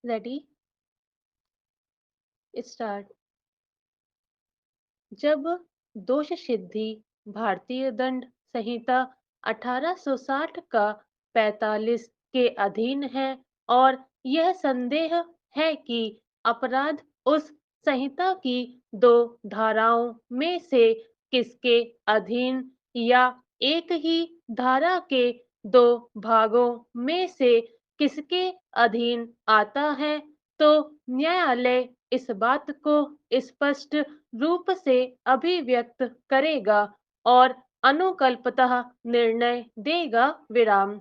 Ready start. जब दोष सिद्धि भारतीय दंड संहिता 1860 का 45 के अधीन है और यह संदेह है कि अपराध उस संहिता की दो धाराओं में से किसके अधीन या एक ही धारा के दो भागों में से किसके अधीन आता है, तो न्यायालय इस बात को स्पष्ट रूप से अभिव्यक्त करेगा और अनुकल्पतः निर्णय देगा। विराम।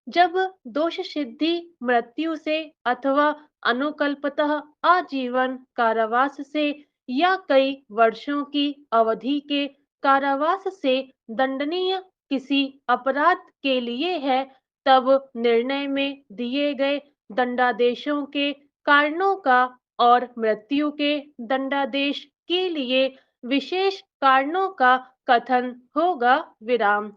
जब दोष सिद्धि मृत्यु से अथवा अनुकल्पतः आजीवन कारावास से या कई वर्षों की अवधि के कारावास से दंडनीय किसी अपराध के लिए है, तब निर्णय में दिए गए दंडादेशों के कारणों का और मृत्यु के दंडादेश के लिए विशेष कारणों का कथन होगा। विराम।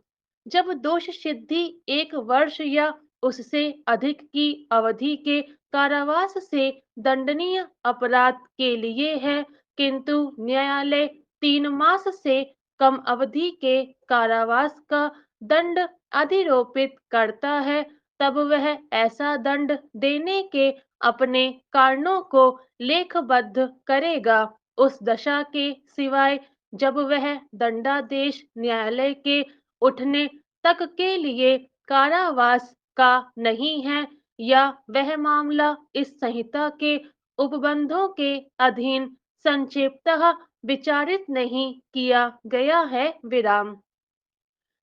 जब दोष सिद्धि 1 वर्ष या उससे अधिक की अवधि के कारावास से दंडनीय अपराध के लिए है, किंतु न्यायालय 3 मास से कम अवधि के कारावास का दंड अधिरोपित करता है, तब वह ऐसा दंड देने के अपने कारणों को लेखबद्ध करेगा। उस दशा के सिवाय जब वह दंडादेश न्यायालय के उठने तक के लिए कारावास का नहीं है या वह मामला इस संहिता के उपबंधों के अधीन संक्षिप्तः विचारित नहीं किया गया है। विराम।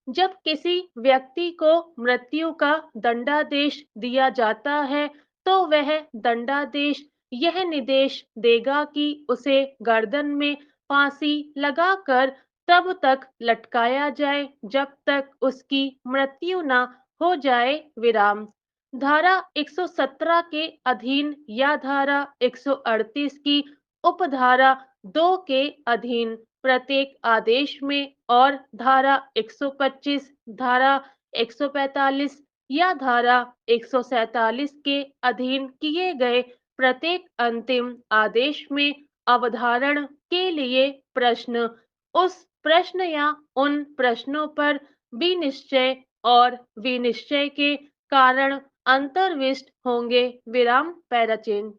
जब किसी व्यक्ति को मृत्यु का दंडादेश दिया जाता है, तो वह दंडादेश यह निर्देश देगा कि उसे गर्दन में फांसी लगाकर तब तक लटकाया जाए जब तक उसकी मृत्यु न हो जाए। विराम। धारा 117 के अधीन या धारा 138 की उपधारा 2 के अधीन प्रत्येक आदेश में और धारा 125, धारा 145 या धारा 147 के अधीन किए गए प्रत्येक अंतिम आदेश में अवधारण के लिए प्रश्न, उस प्रश्न या उन प्रश्नों पर विनिश्चय और विनिश्चय के कारण अंतर्विष्ट होंगे। विराम पैराचेन।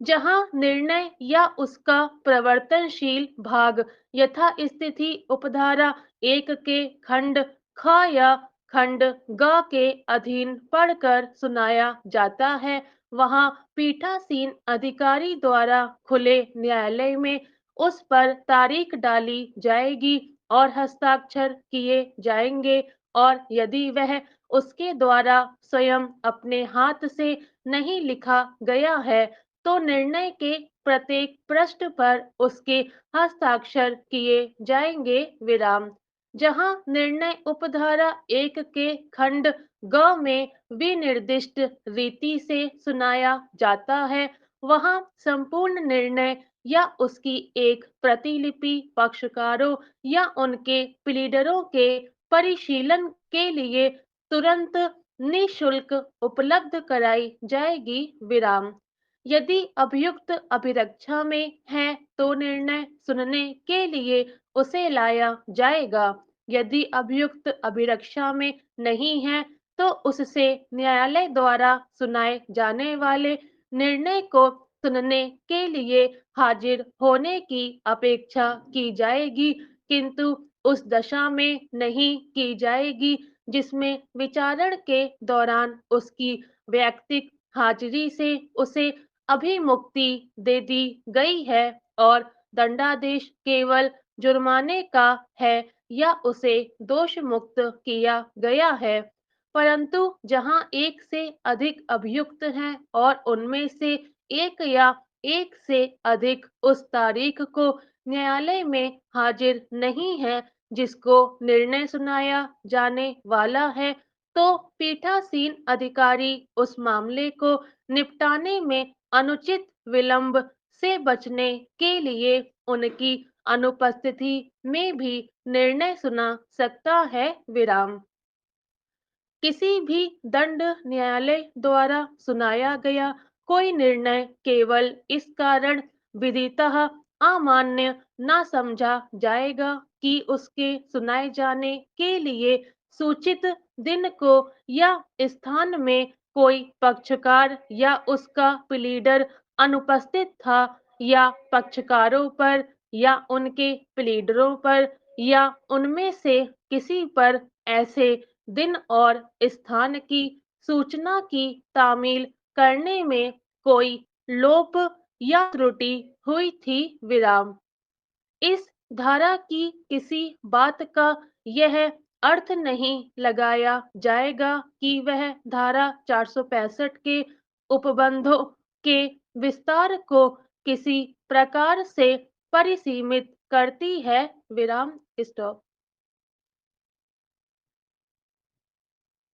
जहां निर्णय या उसका प्रवर्तनशील भाग यथा स्थिति उपधारा 1 के खंड ख या खंड ग के अधीन पढ़कर सुनाया जाता है, वहां पीठासीन अधिकारी द्वारा खुले न्यायालय में उस पर तारीख डाली जाएगी और हस्ताक्षर किए जाएंगे, और यदि वह उसके द्वारा स्वयं अपने हाथ से नहीं लिखा गया है, तो निर्णय के प्रत्येक पृष्ठ पर उसके हस्ताक्षर किए जाएंगे। विराम। जहां निर्णय उपधारा 1 के खंड ग में विनिर्दिष्ट रीति से सुनाया जाता है, वहां संपूर्ण निर्णय या उसकी एक प्रतिलिपि पक्षकारों या उनके प्लीडरों के परिशीलन के लिए तुरंत निशुल्क उपलब्ध कराई जाएगी। विराम। यदि अभियुक्त अभिरक्षा में है, तो निर्णय सुनने के लिए उसे लाया जाएगा। यदि अभियुक्त अभिरक्षा में नहीं है, तो उससे न्यायालय द्वारा सुनाए जाने वाले निर्णय को सुनने के लिए हाजिर होने की अपेक्षा की जाएगी, किंतु उस दशा में नहीं की जाएगी जिसमें विचारण के दौरान उसकी वैयक्तिक हाजिरी से उसे अभिमुक्ति दे दी गई है और दंडादेश केवल जुर्माने का है या उसे दोष मुक्त किया गया है। परंतु जहां एक से अधिक अभियुक्त हैं और उनमें से एक या एक से अधिक उस तारीख को न्यायालय में हाजिर नहीं है जिसको निर्णय सुनाया जाने वाला है, तो पीठासीन अधिकारी उस मामले को निपटाने में अनुचित विलंब से बचने के लिए उनकी अनुपस्थिति में भी निर्णय सुना सकता है। विराम। किसी भी दंड न्यायालय द्वारा सुनाया गया कोई निर्णय केवल इस कारण विधितः अमान्य ना समझा जाएगा कि उसके सुनाए जाने के लिए सूचित दिन को या स्थान में कोई पक्षकार या उसका प्लीडर अनुपस्थित था, या पक्षकारों पर या उनके प्लीडरों पर या उनमें से किसी पर ऐसे दिन और स्थान की सूचना की तामील करने में कोई लोप या त्रुटि हुई थी। विराम। इस धारा की किसी बात का यह अर्थ नहीं लगाया जाएगा कि वह धारा 465 के उपबंधों के विस्तार को किसी प्रकार से परिसीमित करती है। विराम। स्टॉप।